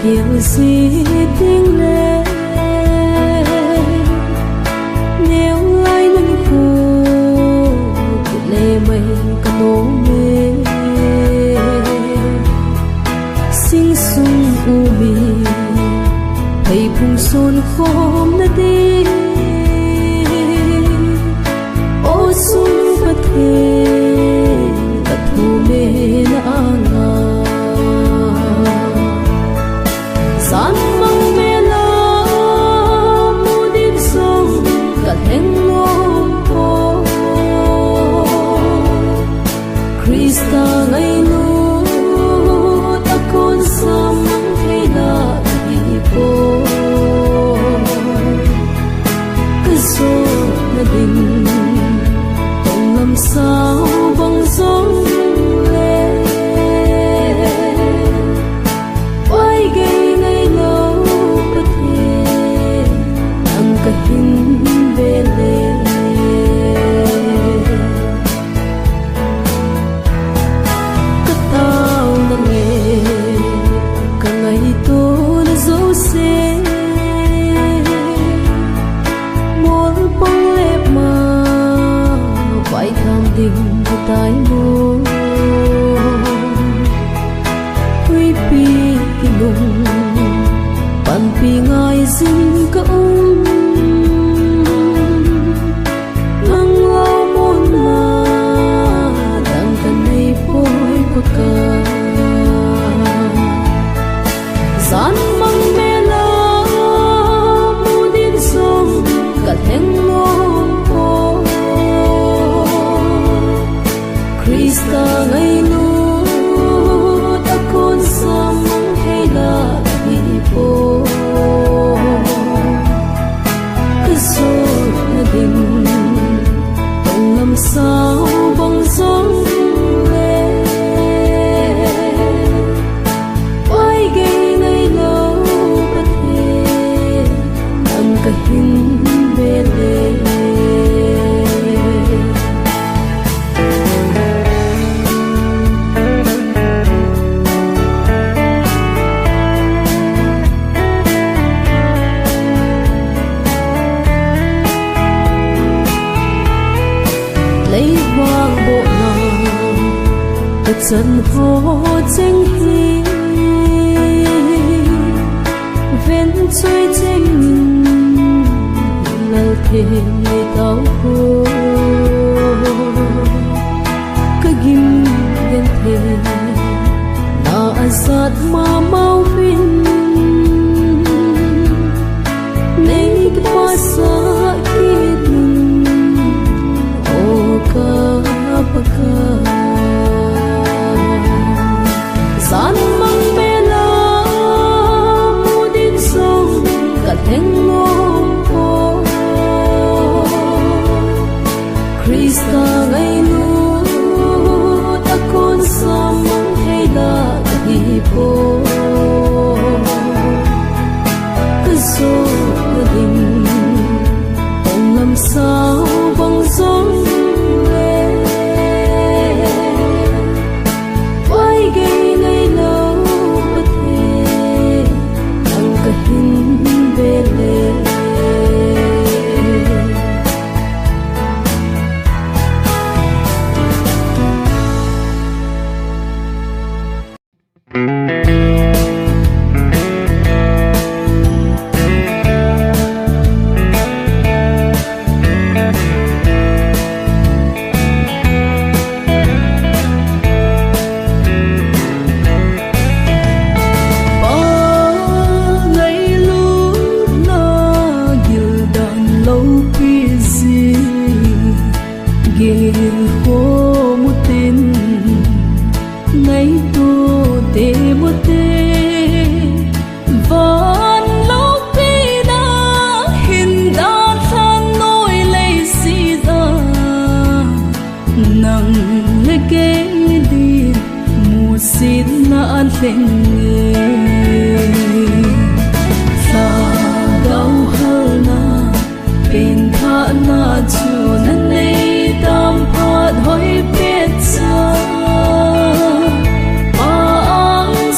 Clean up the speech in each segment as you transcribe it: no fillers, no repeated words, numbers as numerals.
kiểu gì tiếng lên nếu ai nâng khô thì lệ mây cả nô mê sinh sung u mì thầy phùng xuân khom na đi ô sung bất thế bất thu mê na ngà san mang mê la mu đi sông cả thèn ngô po Krista ngày nu ta con sa mang thấy là đi po cứ số na đình tông làm sao bằng gió tai mô huy pi ki lung pan pi ngai zin ka ngang lao mon na dang kan nei poi paka san mang me la mu din song ka theng Krista ngày nu ta con sa mang hay là đi po cứ số na đình tông làm sao bằng gió lệ quay gây ngày lâu bất thế nang cả hin về lệ dân hồ tranh hi ven trôi tranh lâu thêm ngày tao hồ cứ ghim đen thề na sát mà mau pin lấy cái hoa sa kia ô ca baka san mang mê la mu din sông cả thèn ngô po Krista ngày nu ta con sa mang hay là đi po cứ số đình tông làm sao bằng gió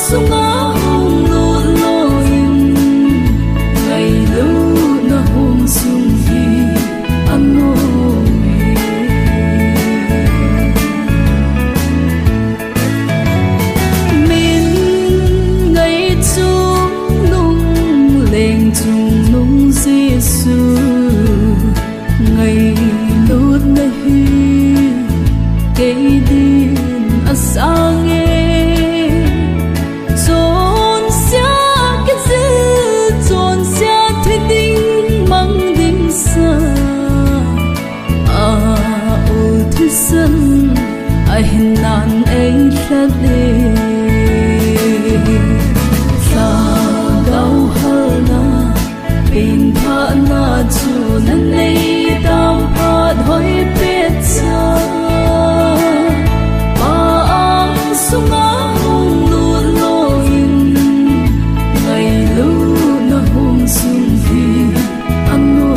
sung á hồng lụt lội sân ai hình nan ấy rất đi sa gấu hơ na pin tha na chu nan nei tam pha thoi pet cha pa ang sunga hung lu lo in ngày lu na hung sun thi ano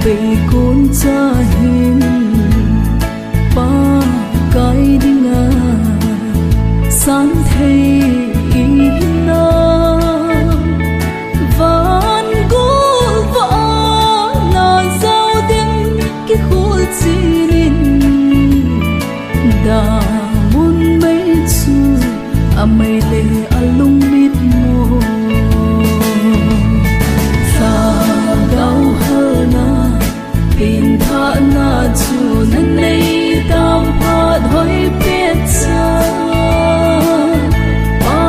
bị cuốn cha hiền ba cái đi ngà sáng thấy na van cố vợ na giao tiếng cái khu chín đã muốn mấy chu mây lệ lung mít mồ sa gấu hơ na pin tha na chu nan nei tam pha thoi pet cha pa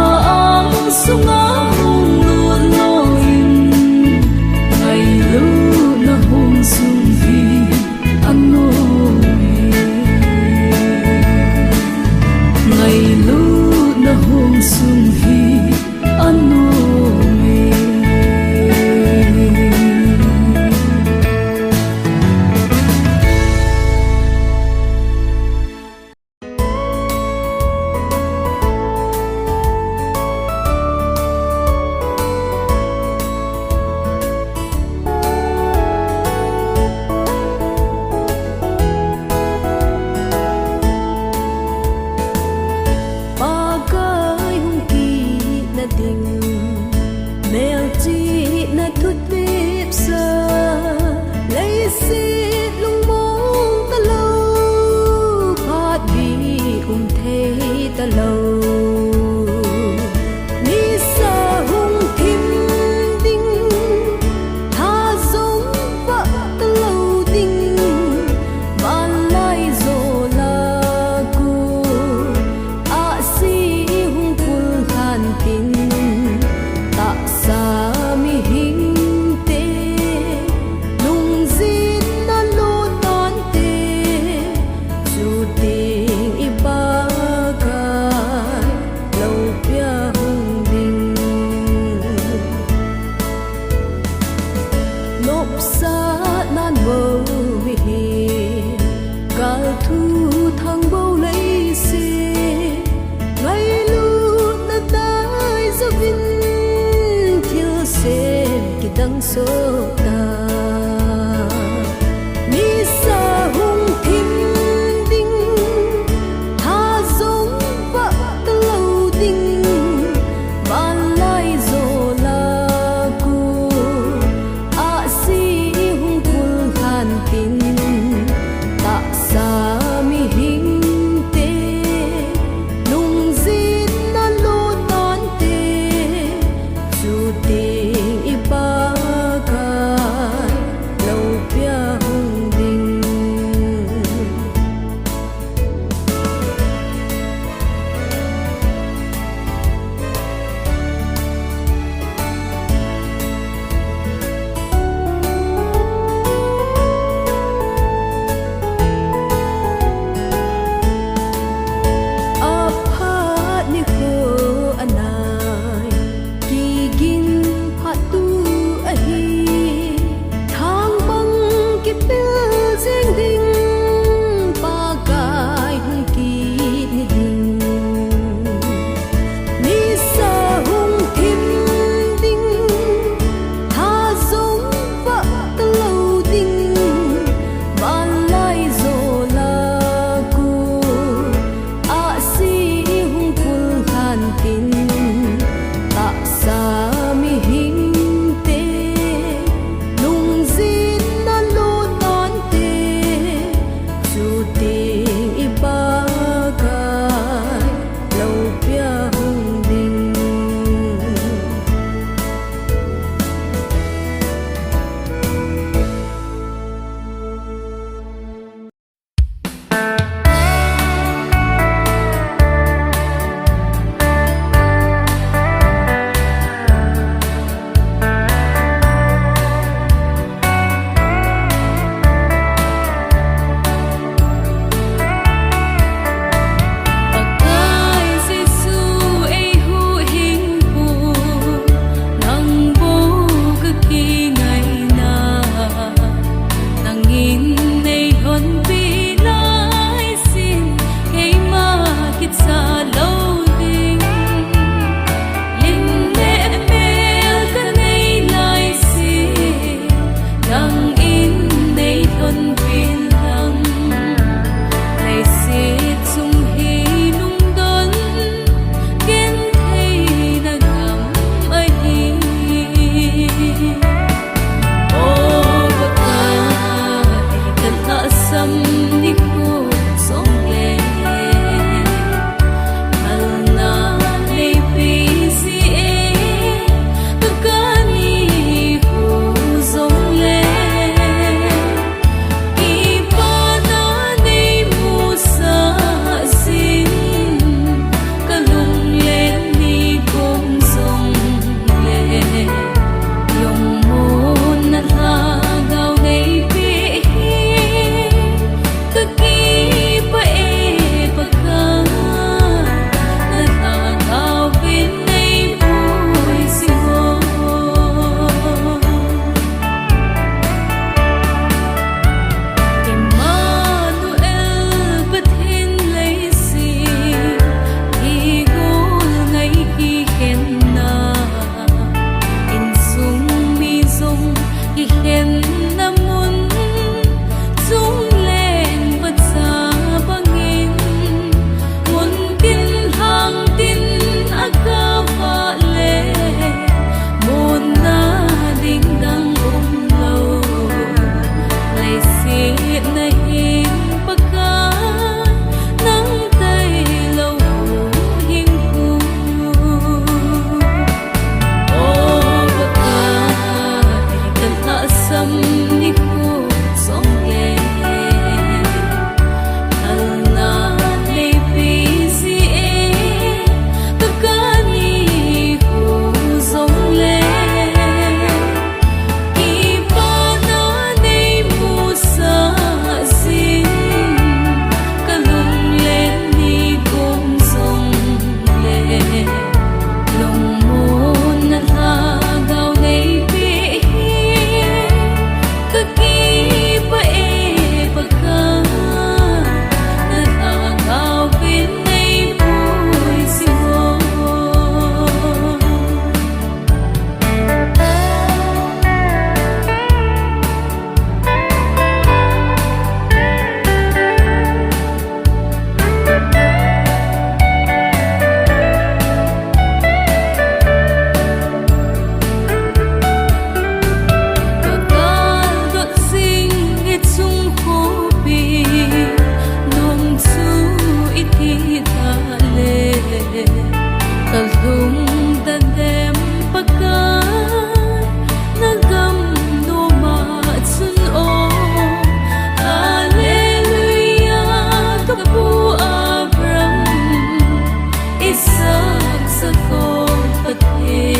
sa ko pati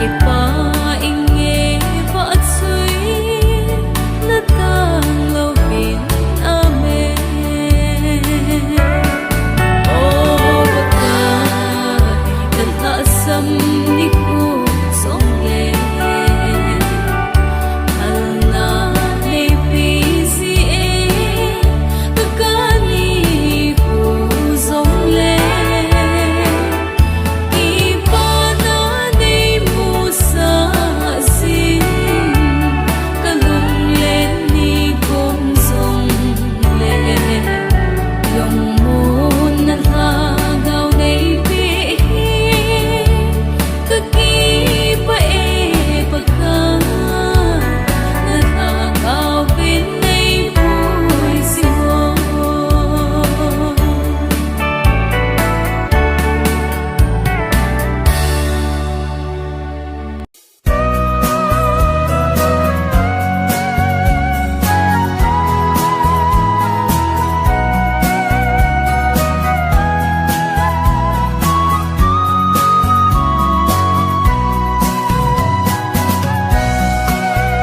ipainge pa at suy natang lawin amen. Oh bakay katasam ni ko songge alna ni pisi kakani ko songge ipana ni musa sin kalung len ni kong songge yung moon na hagaw na ipihin kakipa pagka nakakawin na ipuisi mo.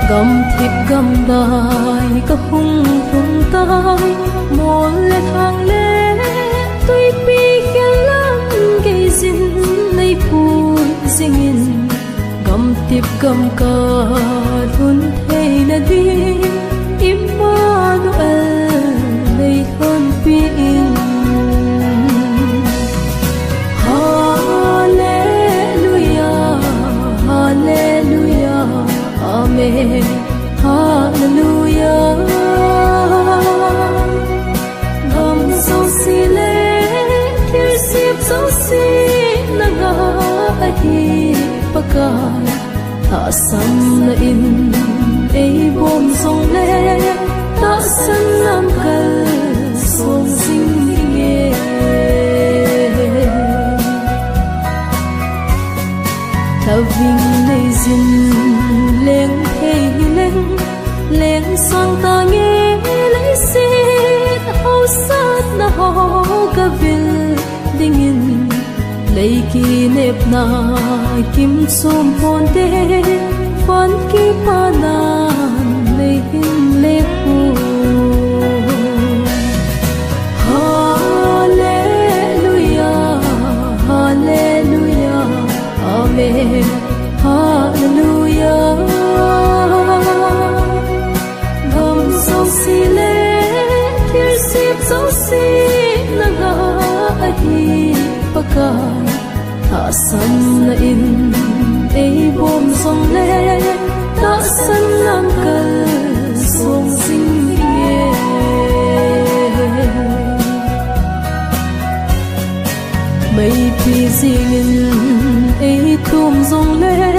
Gam thịt gam đài có hung hung tai một lệ thang lệ tôi bi khen lắm gây zin lấy bùi zingin gam thịt gam cả thun thấy là đi Emmanuel lấy thon pin Hallelujah Hallelujah Amen Hallelujah Gam sâu xì lệ Thiêu xịp sâu xì Naga ahi Pakai Ta sam na in Ei bom song lệ Ta san nam kal Song sing nghe Ta vinh nay zin Leng thei leng Leng sang ta nghe lấy xít hau sát na hau ka vil dingin lấy ki nep na kim som pon de fan ki panan lấy hin le pu Hallelujah Hallelujah Amen Hallelujah Gam sâu xì lệ Thiêu xịp sâu xì Naga ahi Pakai Ta san na in Ei bom song lệ Ta san nam kal Song sing nghe Mây pi zingin Ei tum song lệ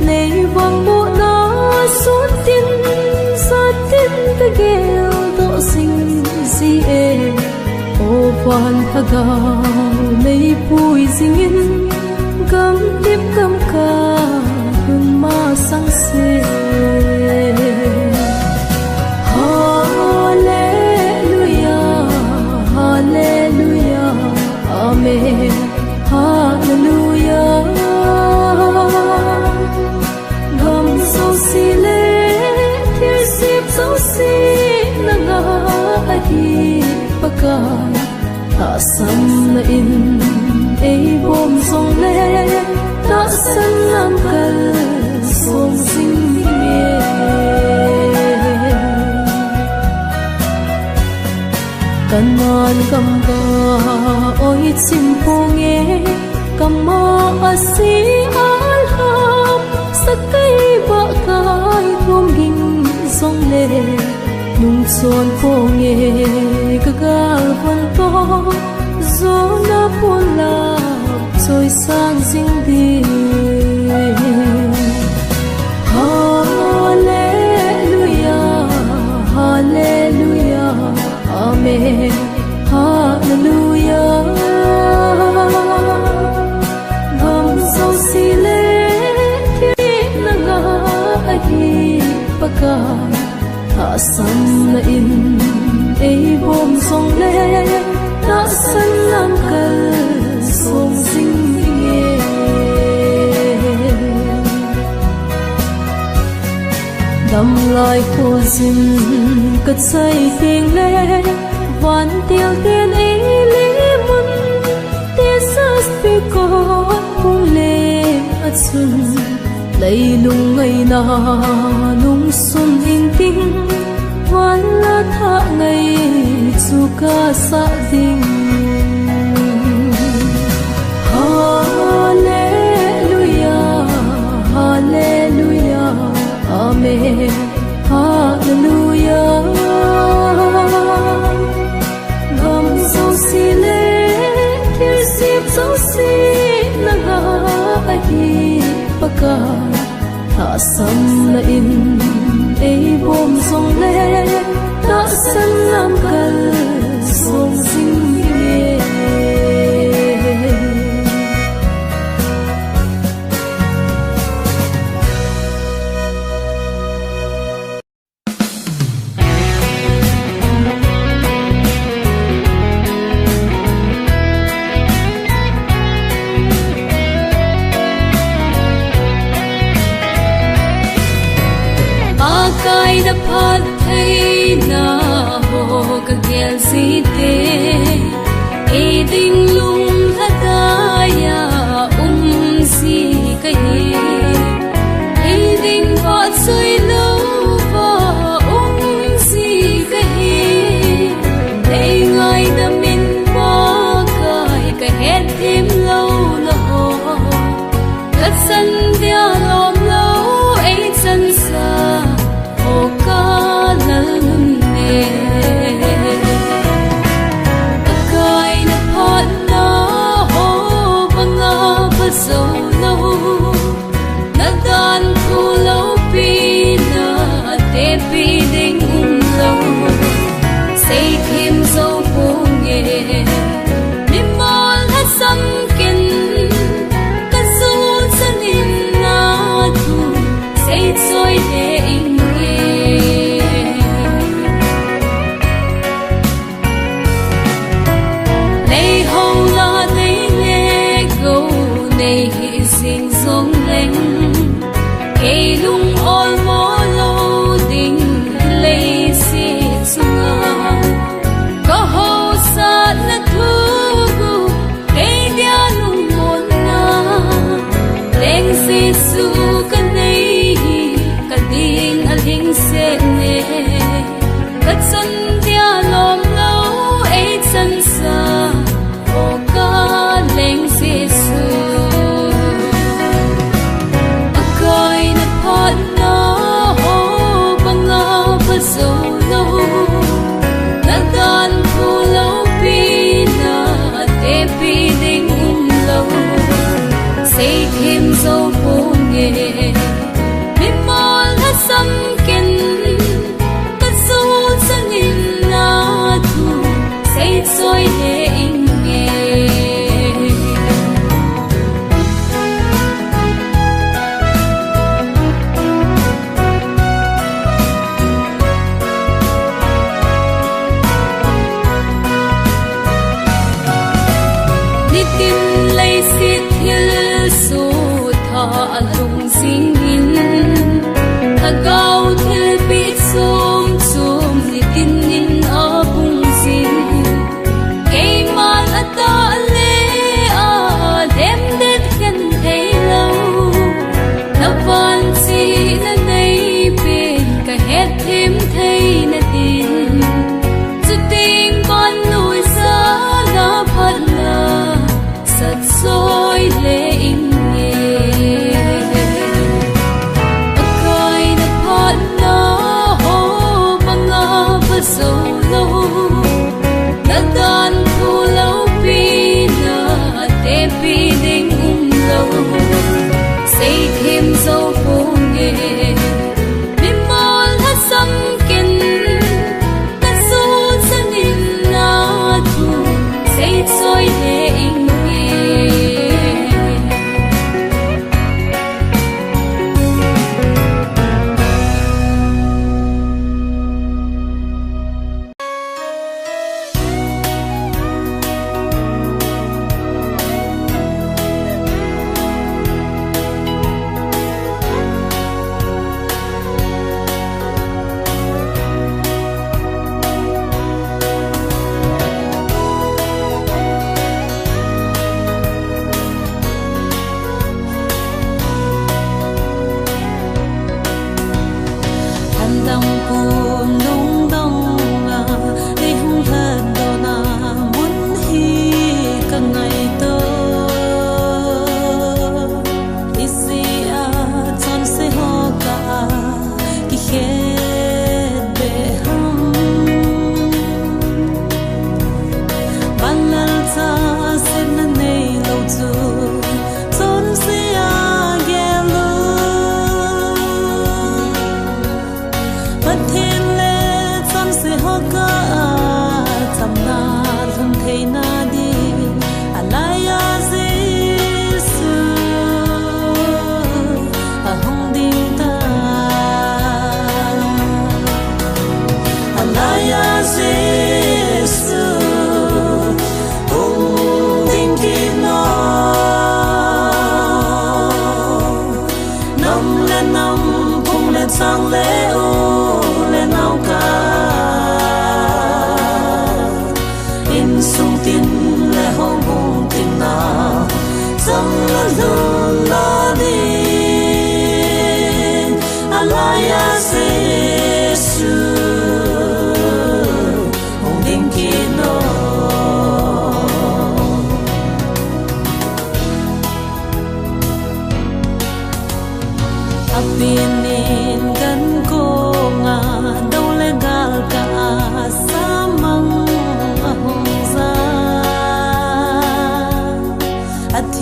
Nei vang bộ na suốt tin Sa tin ta gheo Độ sinh si e O van hagaw Nei pui zingin Gam tip gam ka Hun ma sang se Hallelujah Hallelujah Amen Hallelujah Gam sâu xì lệ Thiêu xịp sâu xì Naga ahi Pakai Ta sam na in Ei bom song lệ Ta san nam kal Song sing nghe Kanan gam ga Oi chim po nghe Kama asi alham Sakay ba kay Thum ging song lệ Nung son po nghe Gagal van to Gió na buồn lạc Rồi sang dinh đi Hallelujah Hallelujah Amen Hallelujah Gam sâu xì lệ Thiếp naga ahi Pakai Ta san na in Ei bom song lệ Ta san nam kal Song sing tâm lại khô dinh cất say tiếng lệ van tiêu tiên ý lý mun tia sas pi con hung lệ at sun lấy lung ngày na lung xuân in tinh van la tha ngày chu ca sa ding Hallelujah Hallelujah Amen Hallelujah Gam sâu si lệ Thiêu xịp sâu si Naga ahi Baka Tha sam na in Ei bom song lệ Ta san nam kal Song sing ye Kai da phat thei na ho ka gel si te e ding lung hata ya si ka ye e ding pot soi lo va si ka ye ei ngai da min pa kai ka het thêm lâu lo ho ka san dia lom lo ei san sa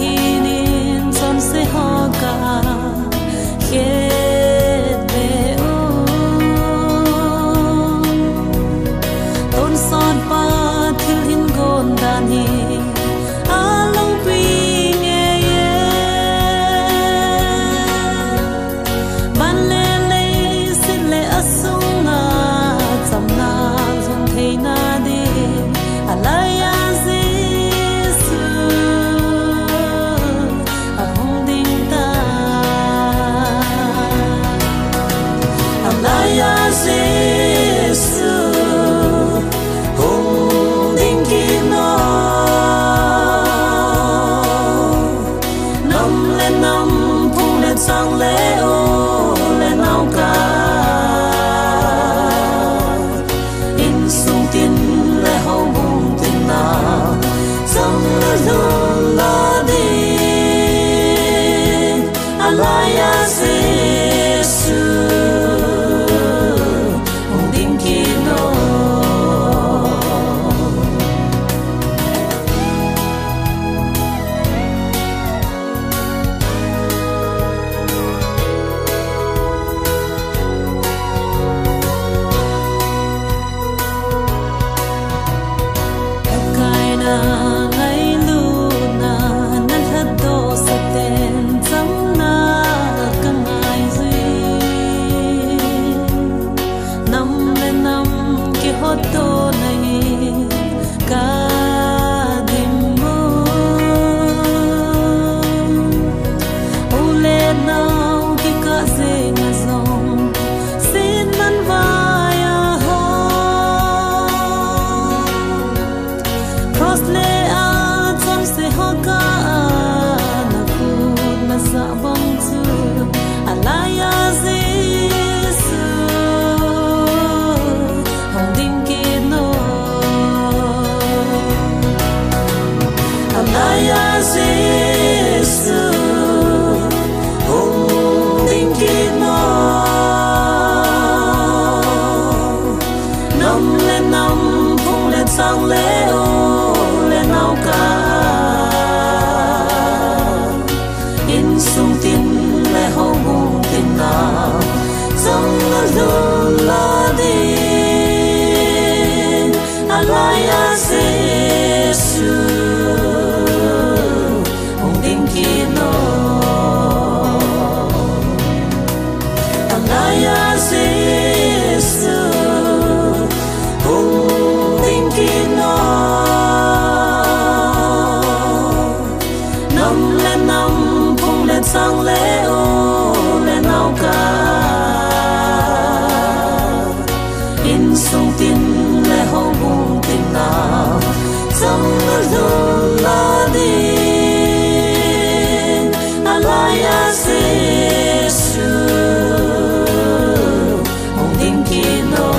hinin son se hoga khete o ton son pa thil hin gon dan hi along pi nge ye ban le le sin le asunga chamna zon theina de alaya sang lễ ô lễ nào cả in sung tin lễ hậu mong tin nào sang lễ luôn là đi alaya Giêsu mong tin kino ngày luna nan thật đô sa tên chẳng na căng ai gì năm lên năm kia hot đô này cả đêm mơ ô lên nào kia cả dễ ngã dòng xin nan vai le a cham se hoga na put na sa bang chu alaya Giêsu hong ding ke no alaya Giêsu hong ding ke no năm lên năm phong lên sang lễ nào cả in sung tin lệ hậu mong tin nào rằng luôn là đi alaya Giêsu hong ding kino alaya Giêsu hong ding kino sang lễ ô lễ nào cả in sung tin lễ hậu mong tin nào rằng luôn là đi alaya Giêsu hong ding kino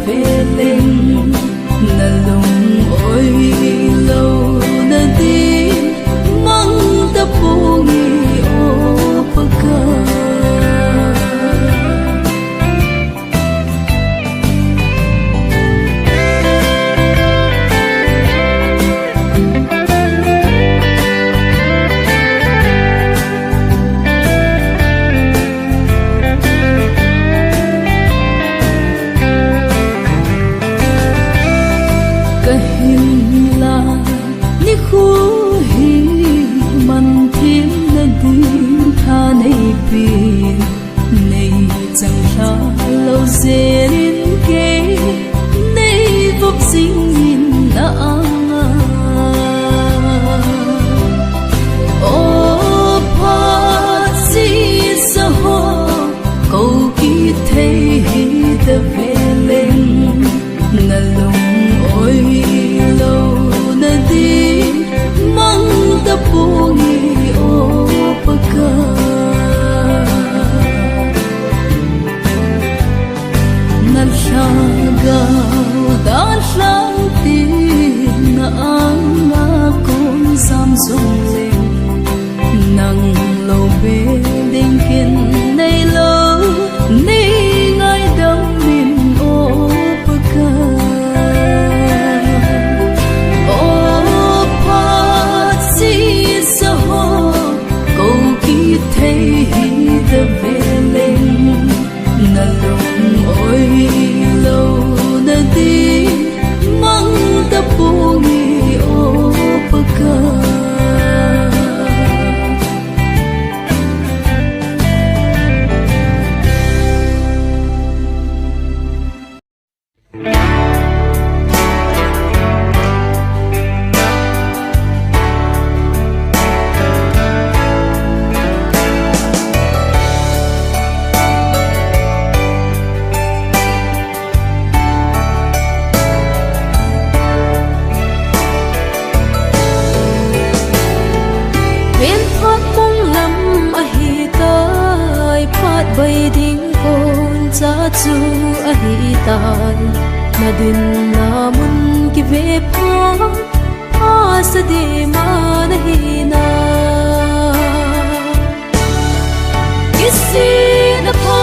về lên là lòng ôi lâu na đi mang ta bungi o pagka lâu dên kế nay vấp dính nhìn đã ô pa si sa ho câu kỳ thấy ta về lên ngả lòng ôi lâu na đi mang ta bungi ô pagka gao đã sáng tin na ang akong sam sung lên nang lâu bê đinh kiên nay lâu ni ngay đâu min ô pagka ô pa si sa ho câu kỳ thấy ta về lên na lòng ôi lâu na đi mang ta bungi o pagka bay ding kon cha chu a hi tai na din na mun ki ve pa a sa de ma na hi na kisi na pa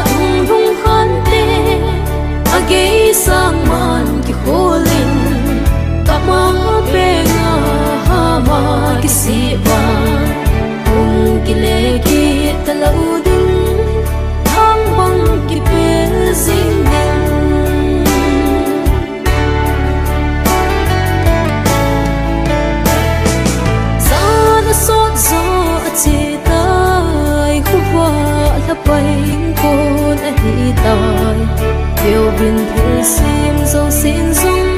dung dung khan te a ge sang man ki holin ka ma pe nga ha ma kisi ba ung ki le ki ta la u bay con a hi tai điều bin thil sim zo sin zum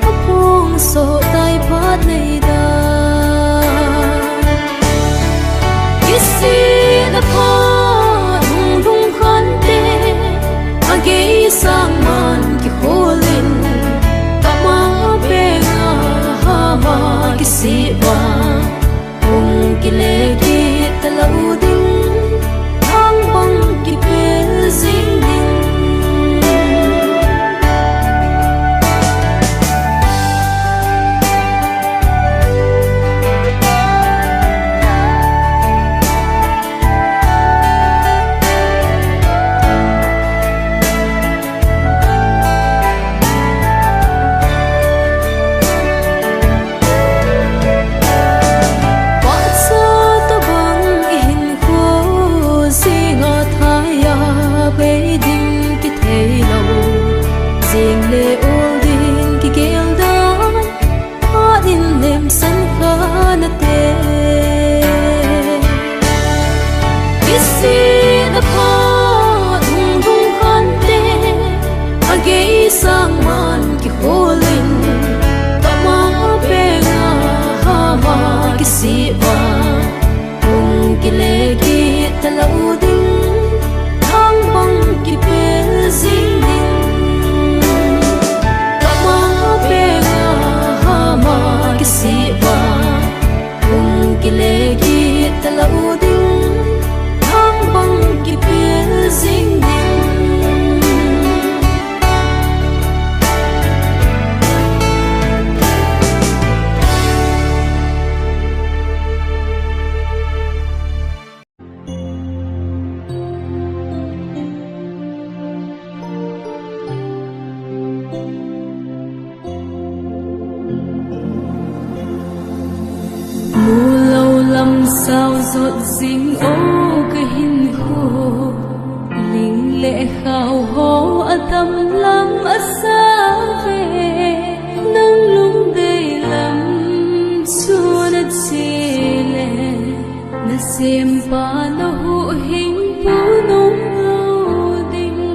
a phong so tai phat nei da kisi na pa dung dung khan te a ge sang man ki holin ka ma pe nga ha ma kisi ba ung ki le ki ta la u sang man ki holin ka ma pe nga ha ma ki si ba ung ki le ki ta la u ding thang bang ki pe zing ding ka ma pe nga ha ma ki si ba ung ki le ki ta la u ding thang bang ki pe zing ding sao rộn rinh ô cái hình hồ linh lệ khảo hô ở tâm lắm ở xa về nâng lung đầy lắm xua đất xì lệ na xem ba nó hộ hình bố nông lâu đình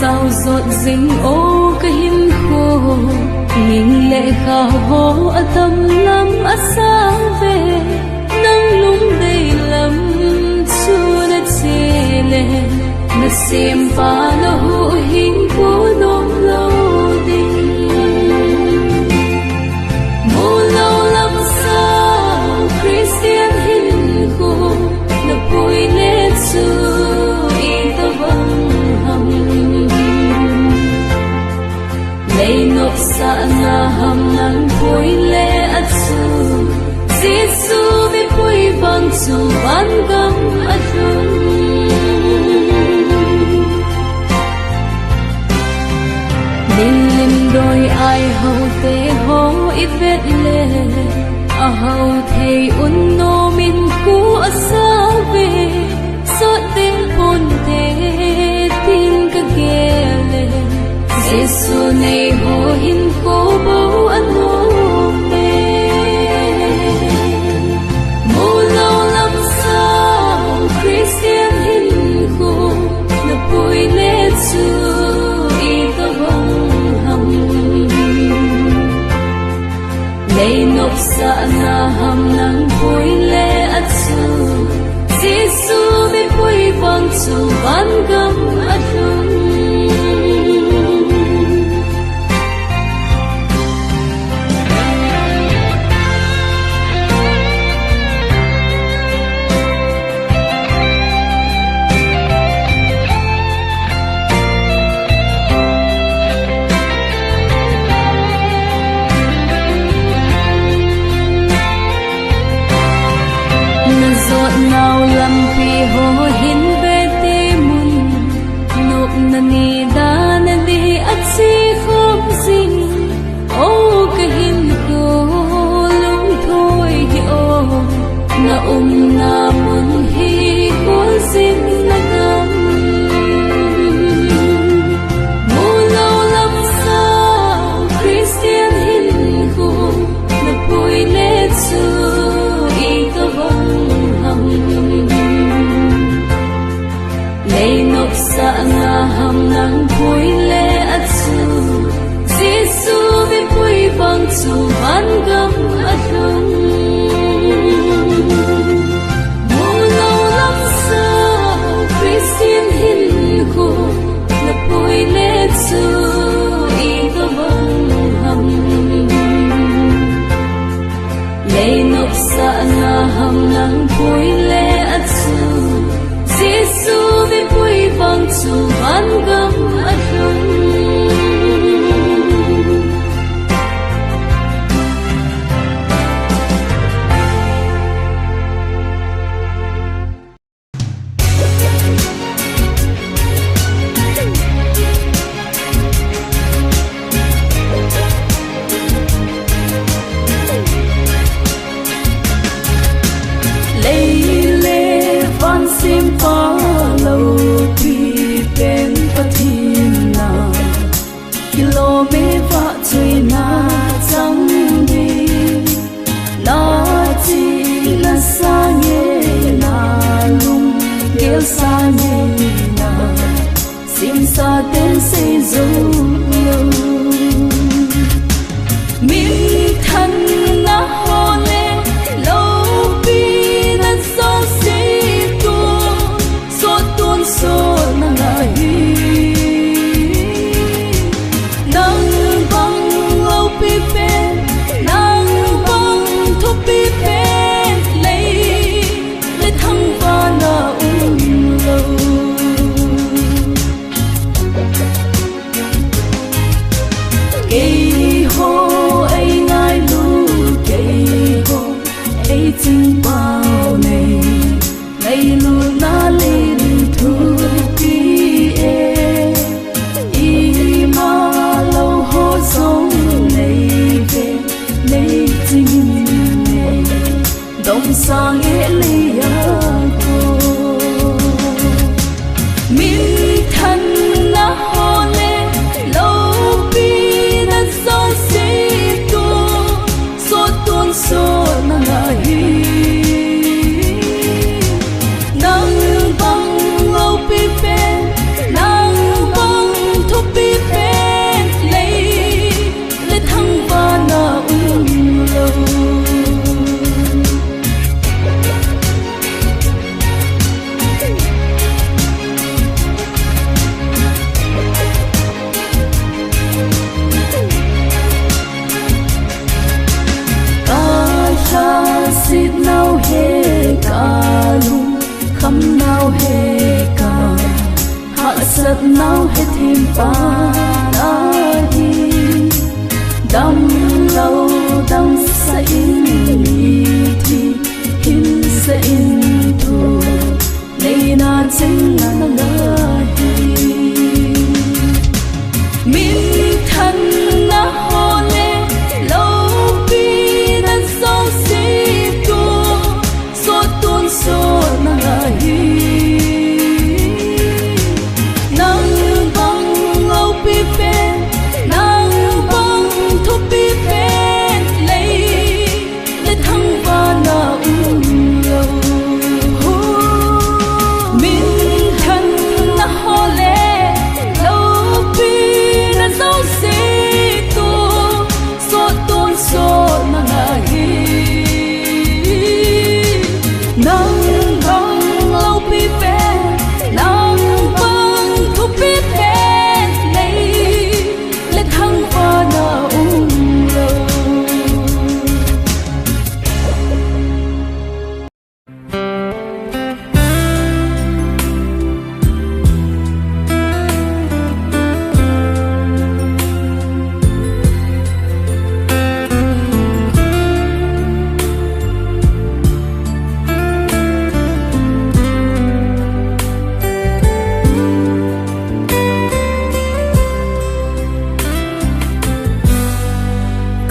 sao rộn rinh ô cái hiên khô nghìn lệ khảo hô ở tâm lắm ở xa về nâng lung đầy lắm xua đất xê lệ mà xem ba nó hộ hình của nông lâu đình mô lâu lắm sao Christian hiên khô là bùi lệ xưa y tơ vâng lấy nộp xa na hầm nắng bối lệ ắt su Giêsu với bối bằng su ban gam ắt hương linh linh đôi ai hậu tê hô ít vết lệ à hậu thầy un nô min cú ở xa về sót tên hồn tê tin cả ghê lệ Giêsu này hồ hin cố bố ăn hôn mê mô lâu lắm sao Christian hin khô là bùi lê chư y tơ vong hầm lấy nộp xa na hầm nắng bùi lê ắt chư Giêsu với bùi vang chù ban gam ắt hương nào làm vì hồ hin về tê mun nộp na ni đa na đi ắt si không xin ô cái hin cô lung thôi hi ô na na mun hi cô xin na gam mô lâu lắm sao Christian hin cô na bùi lê chư y tơ vong lấy nộp xa na hầm nắng bùi lệ ắt su Giêsu với bùi vang su ban gam ắt hương mô lâu lắm sao Christian hin khô là bùi lệ chư y tơ vong hầm lấy nộp xa na hầm nắng bùi lệ ắt su Giêsu với bùi vang su ban gam ắt hương sa tên xây dấu min thân na ho lên lâu bi na so si tuôn so na hi nang bang lâu bi pe nang bang thu bi pe lấy thăng va na lâu cây hồ ấy ngài lu cây hồ ấy chính bao này ngày sat nau hết thêm pa na đi đam lâu đam sa in thì hin sa in thu nay na chân na na hi min thân na ho le lâu pi na so si tu so tuôn so na hi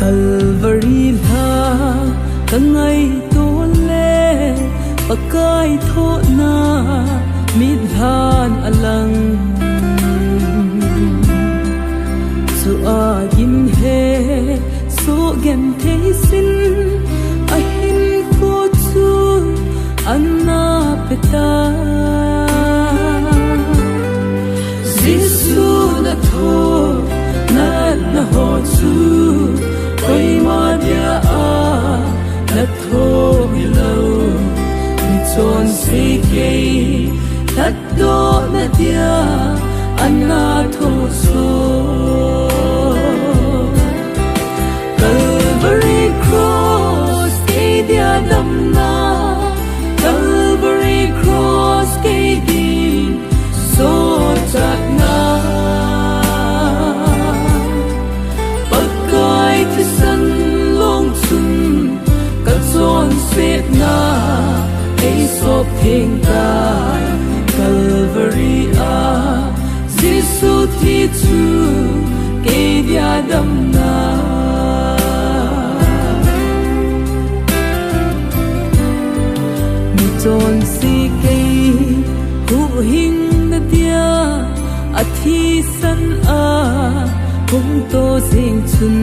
Calvary la kangai to le pakai tho na midhan alang so a yin he so gen te sin a hin ko chu anna peta Giêsu na tho na ho chu Oi ma dia a na tho mi lo mi chon se ke tat do na dia anna tho so Calvary cross ke dia dam na Calvary cross ke di so chat na Sun long sun kat son sweet na ei sop thing tai Calvary a Giêsu thi chu ke dia dam na mi ton si ke hu hin na dia a thi san a kung to sing chun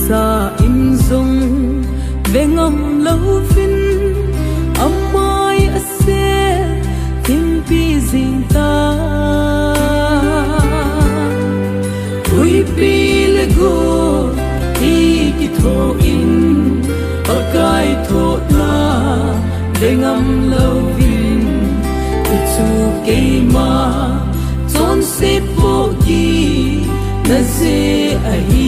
Sa im zong vengam lâu vin amai ase tim pi zing ta ui pi le go i ki tho in pakai tho na vengam lâu vin chu ke ma ton se po gi na se ai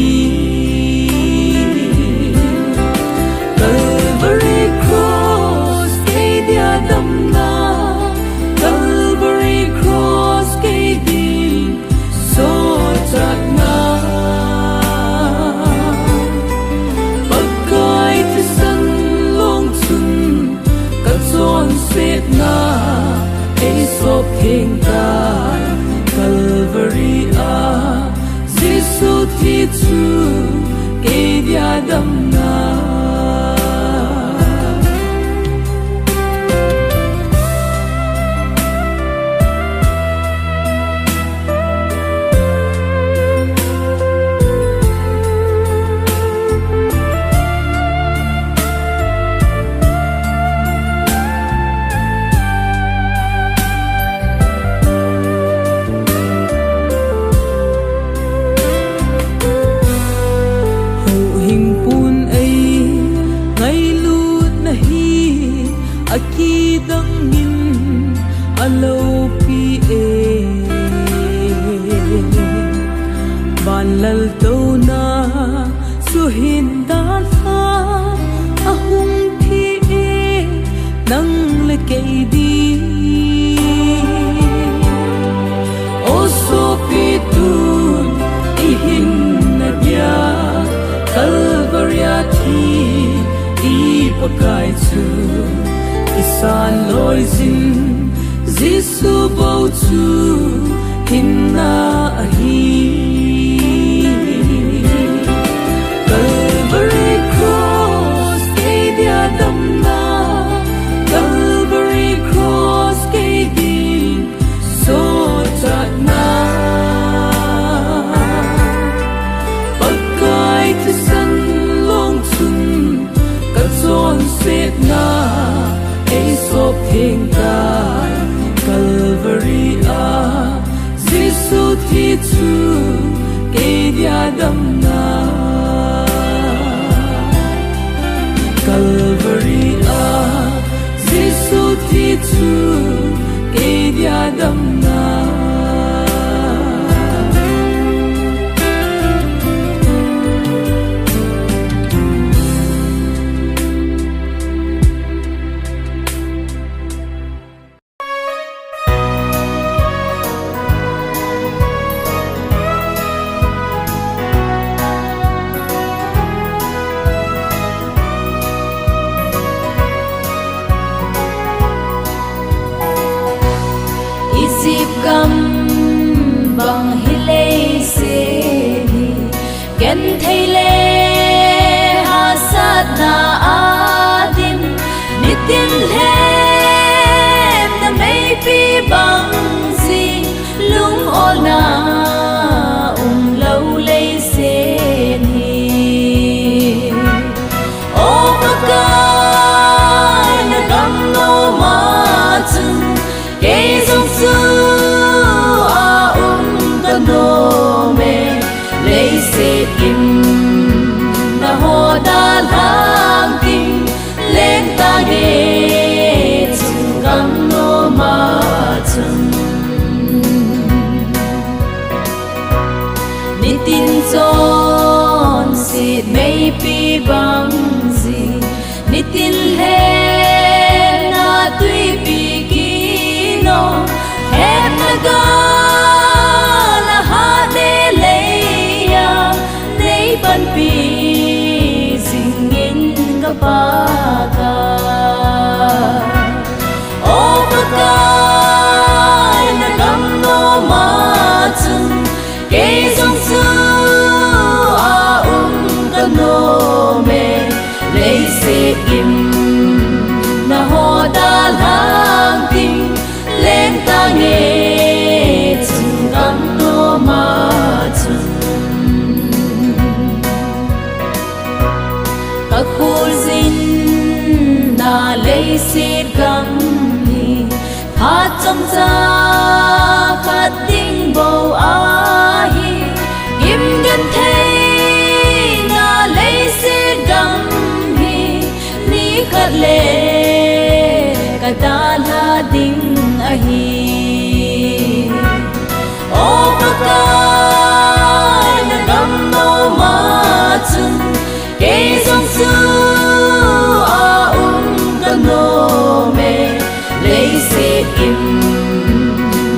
Calvary cross ke dia dam na Calvary cross ke di so chat na pakai te san long chun kat son sweet na ei sop thing tai Calvary a Giêsu thi chu ke dia dam na Aki dang min alo pi e ban lal to na suhin dan ha ahung thi e nang le ke di tun I hin na dia Calvaria thi I pakai chu Isan loi zin Gisu bo chu hin na ahi Calvary cross kay dia dam na Calvary cross kay din so chat na Pagkay ti san long chun Kat son set na Ay sop hing tay Calvary Gisu thi chu kay dia dam na Calvary Gisu thi chu kay dia dam na Gam bằng hile se ni gen theile ha sat na adim nitin hem na mai pi bang si lung ona lâu lei se ni o ka na gam no ma chung ke song su Kim na ho da lang ting lên ta nghe chung gam no ma chung ni tin chon si mei pi bang gì ni tin he na tui pi ki no hem na ga ban pi singin ka pa ka o ka na gam no ma chung ke song su ka no me lei se kim na ho da lang ting lên ta nghe chung gam no ma chung Khul zin na lei sit gam ni phat trong cha khát ting bầu a hi kim gan thei na lei sit gam hi ni khat le ka ta la ding a hi o ka na gam no ma chung Kay song su ka no me lei se kim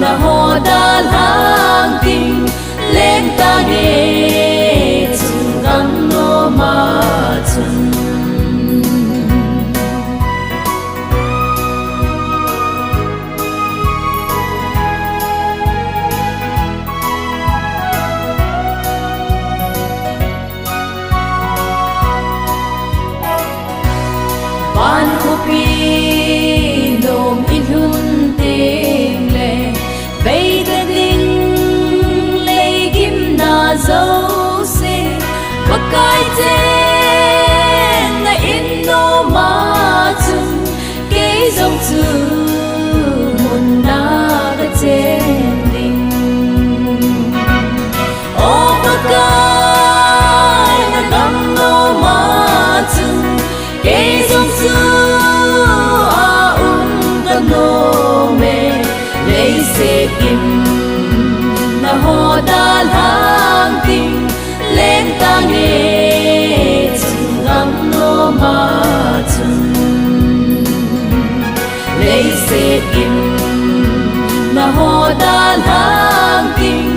na ho da lang ting lên ta nghe chung gam no ma chung Ban khu pi lom in hun ting le bay ta ding le kim na dấu se pakai chen na in no ma chung ke dòng chu mun na ka chen ding o pakai na gam no ma chung ke dòng su ka no me lei se kim na ho da lang ting lên ta nghe chung gam no ma chung lei se kim na ho da lang ting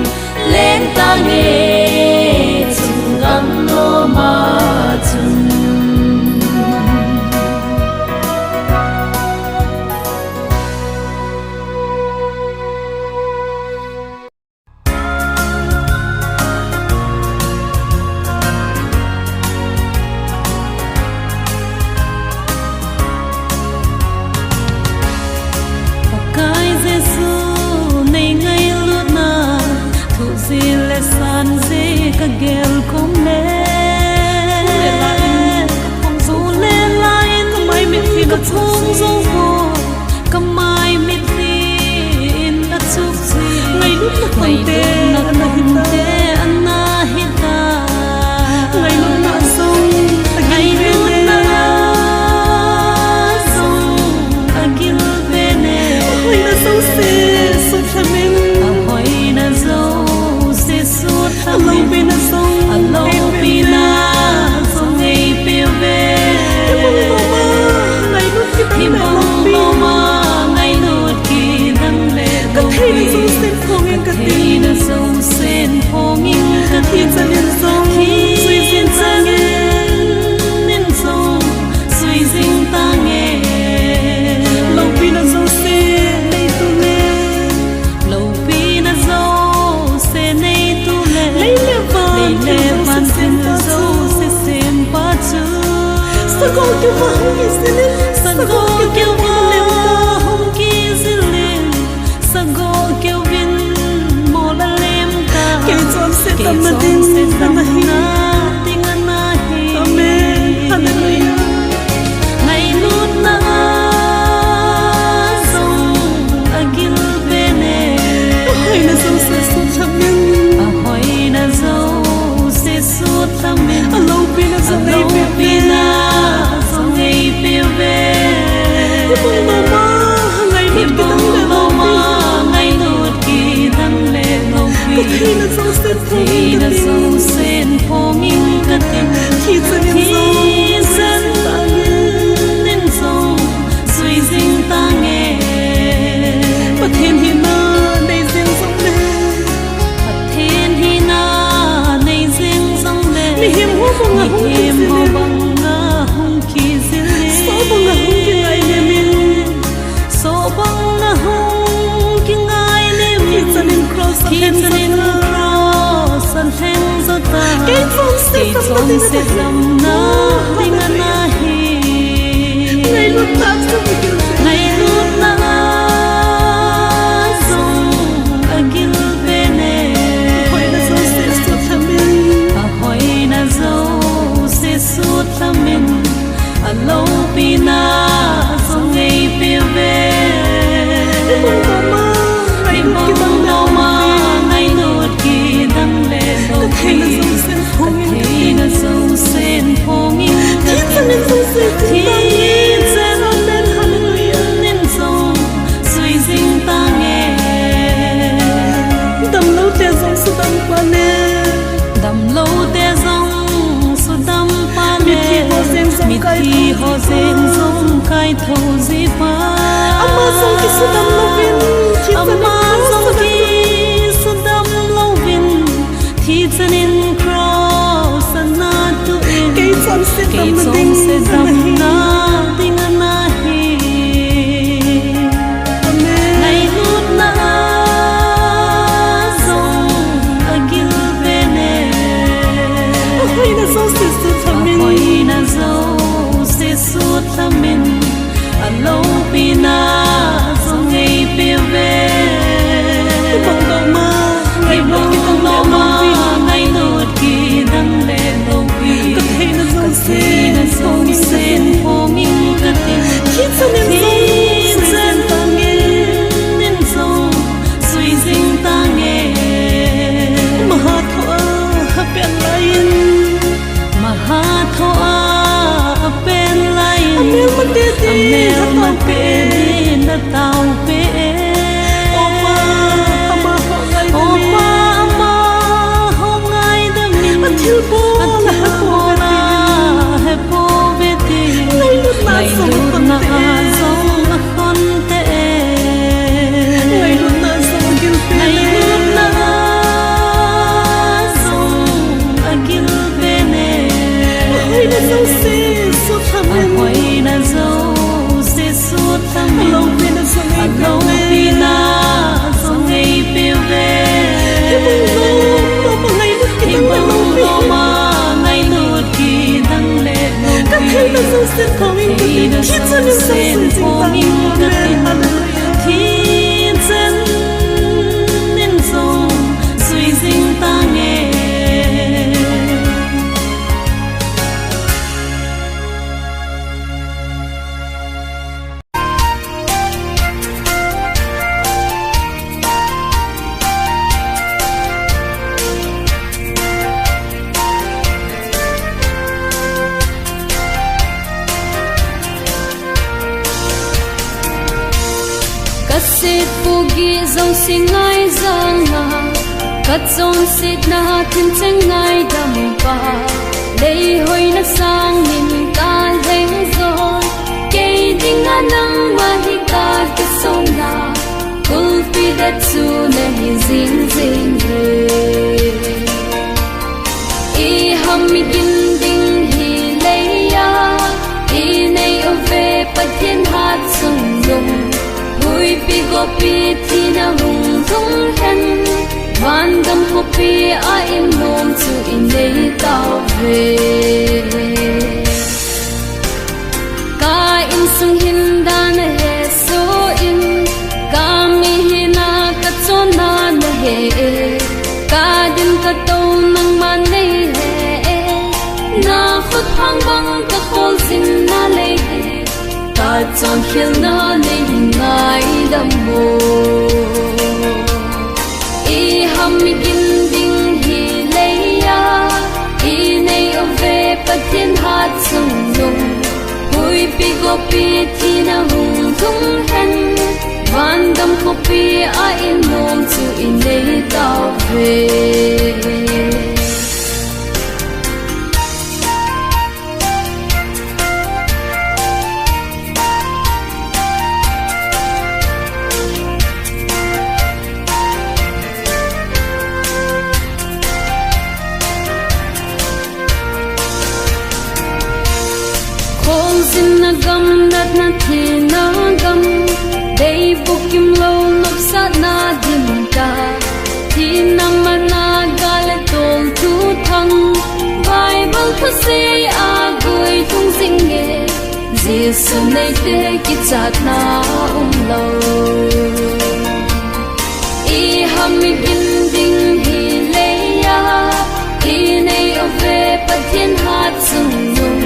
te anahita ngày lúc na sông ngày lúc na sông agil bene hồi na sông se sốt thamin ahoy na zo se sut lâu bên na sông alo pina sông ei peve ngày lúc khi ta mẹ lòng lo ma ngày lúc khi đang lệ cái thế là sông sen phong yên cái thì là sông sen phong yên cái thì chân yên sông suy diễn ta nghe nên sông suy diễn ta nghe lâu vì là sông se đây tu nè lâu vì là dâu se này tu lệ lấy lệ van sen dâu se sen ba chữ sao con kêu vang cái gì lên Sago kêu hong ki zilin Sago kêu vin mo la lem ta kêu chọn sẽ Kêu tâm chọn tin se tâm tâm hi na ting anahi amen hallelujah Ngày nút na sông agil bene hồi na sông se sốt thamin Ahoy na dâu se sut tamin lâu vì là sông đây Alo pina sông ei peve Ibang mama ngày nút cái tấm lệ lòng ngày nút kỳ tấm lệ lòng vì khi là sông se phong thì là sâu sen phong in cất tình khi chân yên dân nên sông suy dinh ta nghe và thiên hi na đây riêng sông lệ thiên hi na này riêng sông lệ mi hiểm hoa bằng ngà hung kỳ hiểm zilin hoa bằng ngà hung kỳ zilin số bằng ngà hung kỳ ngày lệ min số bằng ngà hung kỳ ngày lệ khi min chân yên cross khi hen chân in cross and hangs of ta cái phong se Kay tâm trong tin se tâm na ting anahi ngày lúc ta sông kêu Ngày lúc na sông agil bene hồi na sông se sốt thamin Ahoy na dâu se sut tamin Alo pina sông ei peve Ibang mama ngày nút cái tấm lệ lòng Ngày nút kỳ đăng lệ cái thế là sông sen phong yên Thì là sông sen phong in khi chân yên sông se Thì tin sẽ amen hallelujah nên sông suy dinh ta nghe đầm lâu te sông su đầm qua nè Đầm lâu te dòng su đâm pa mi thi lệ ho sen sông Mi cay thi ho sen sông cay thâu di pa amma sông ki su đầm lâu vin khi chân yên Amma sông ki su đâm lâu vin Thì chân in cross na tu in cây chọn se Kay tâm trong tin se tâm dam hi na ting anahi amen Ngày nút na sông agil bene hồi na sông se sốt thamin Ahoy na dâu se sut tamin Alo pina sông ei peve ibang mama ngày Ngày nút cái bông tấm lệ lo lòng ma ngày nút kỳ đăng lệ lòng vi cái thế là sông Thì se là sông sen phong in cất tình khi chân yên Thì sông dân ta nghe nên sông suy dinh ta nghe maha thoa happen lain Mahathoa pen lain amel man de ti Amel man pen na tao pe Opa ama ho ngai Opa ama ho ngai da min Atil po la po na he po veti Ngày lúc na Ngày sông lúc con na te sông na con te ngày lúc na sông gil Ngày pele lúc na sông agil bene hồi na sông se sốt thamin Ahoy na dâu se sut tamin lâu vì na sông ei Alo pele pina sông ei peve ibang mama ngày lúc cái Thì tấm lệ lòng bông vi lo ma ngày nút kỳ đăng lệ lòng cái thế là vi sông sen phong yên Thì là khi chân sông yên sông sen se phong tinh in tăng cất amen tình hallelujah Thì dân nên sông suy dinh ta nghe gi zong sin ngai zang na kat zong sit na tin cheng ngai dam pa lei hoi na sang min ka leng zo ke ding anang wa hi ka ke song na kul pi da chu na hi zing zing re I ham mi gin ding hi lei ya I nei o ve pathian hat sung lung hui pi go pi thi na hung thung hen van dam ho pi a im nom chu in nei tao ve ka in sung hin dan he so in ka mi hi na ka chon na na he ka din ka to nang man nei he na khut phang bang ka khol sin na le ka chon khil na nei ngai dam mo I ham mi gin ding hi le ya I nei o ve pathian hat sung lung hui pi go pi thi na hung thung hen van dam ho pi a in nom chu in nei tao ve Sin na gam nat na thi na gam dei bukim lo nop sa na dim ta thi na mana gal tol tu thang Bible phu se a goi thung sing ge Jesu nei te ki chat na lo I ham mi gin ding hi le ya I nei o ve pathian hat sung lung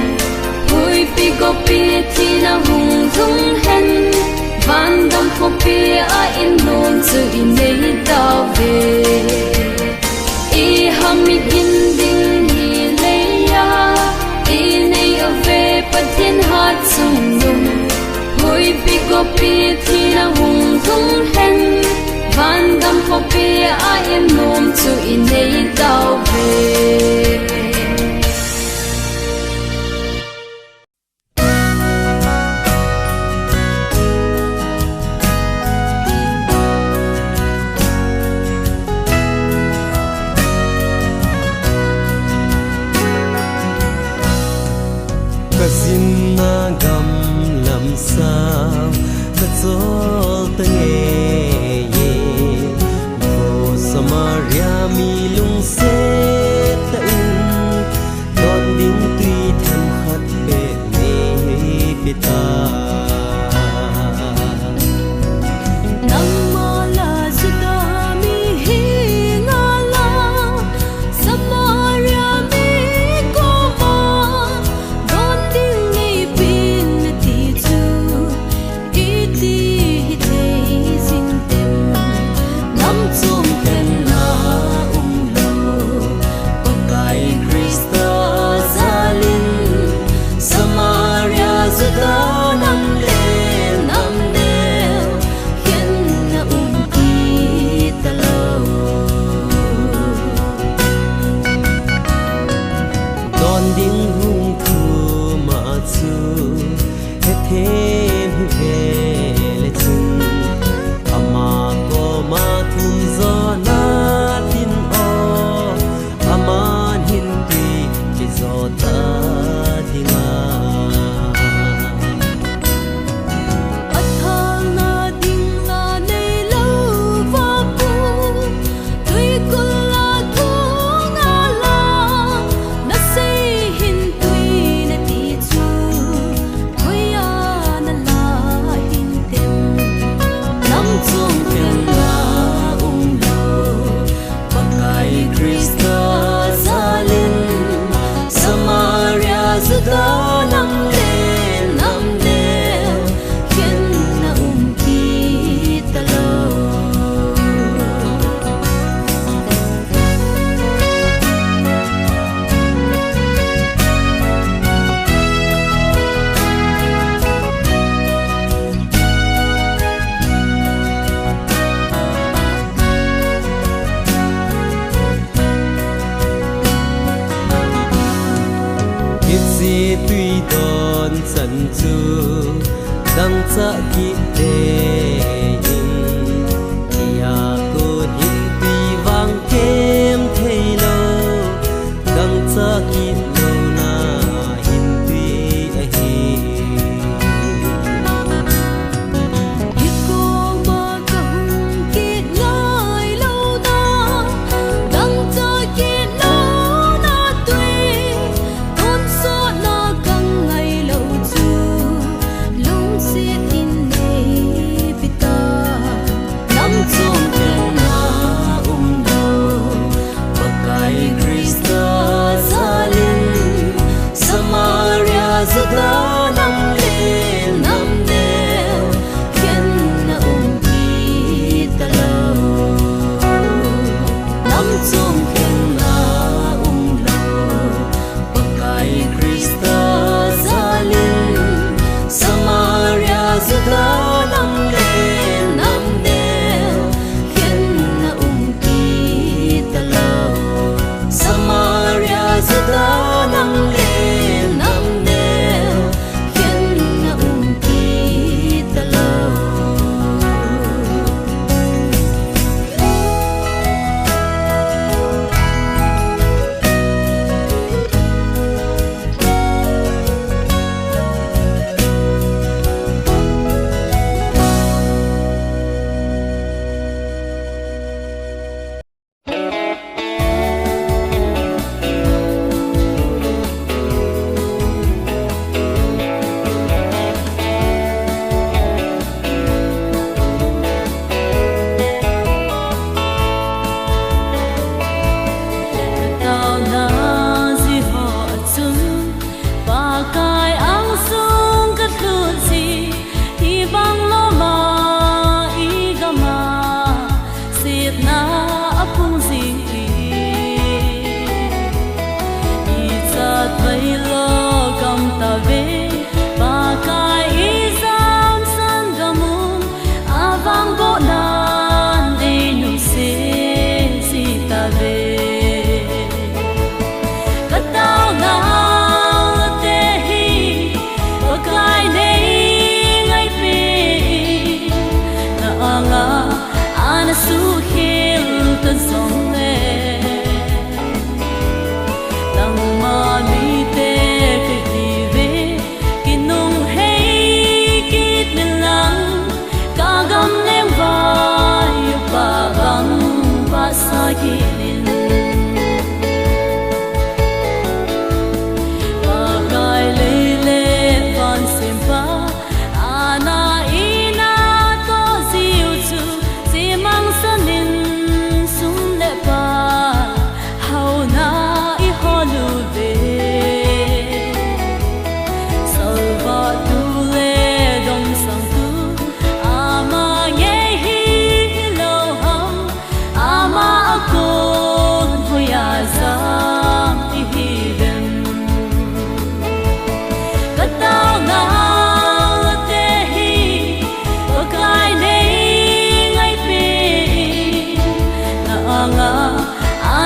hui pi go pi thi na hung thung hen van dam ho pi a in nom chu in nei tao ve I ham mi gin ding hi le ya I nei o ve pathian hat sung lung hui pi go pi thi na hung thung hen van dam ho pi a in nom chu in nei tao ve Sin na gam lam sao ka chol ta nge ye vo Samaria mi lung se ta in don ding tui tham khat pe ne pita nang ma la suda mi hi na la Samaria mi ko ma don ding nei pin ti chu I ti te sin tem nam chum ken na lo ko kai Krista zalin Samaria suda nam đón sân chu đăng cha ki te ya cô hin pi vang kem thei lo đăng cha ki lo na hin pi a hi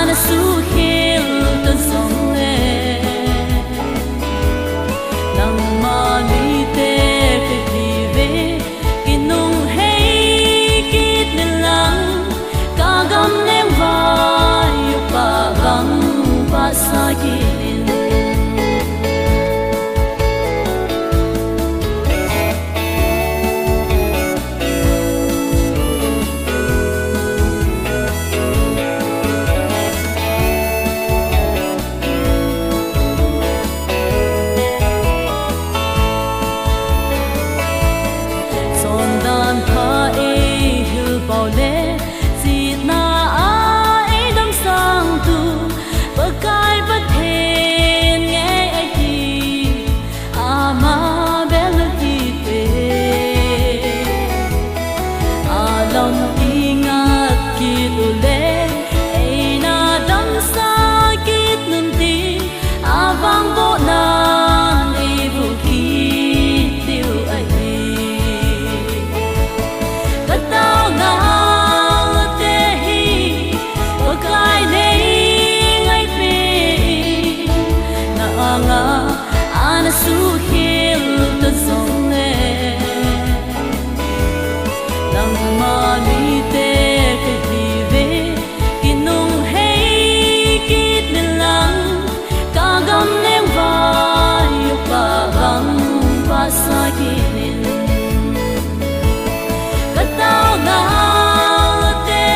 Ana su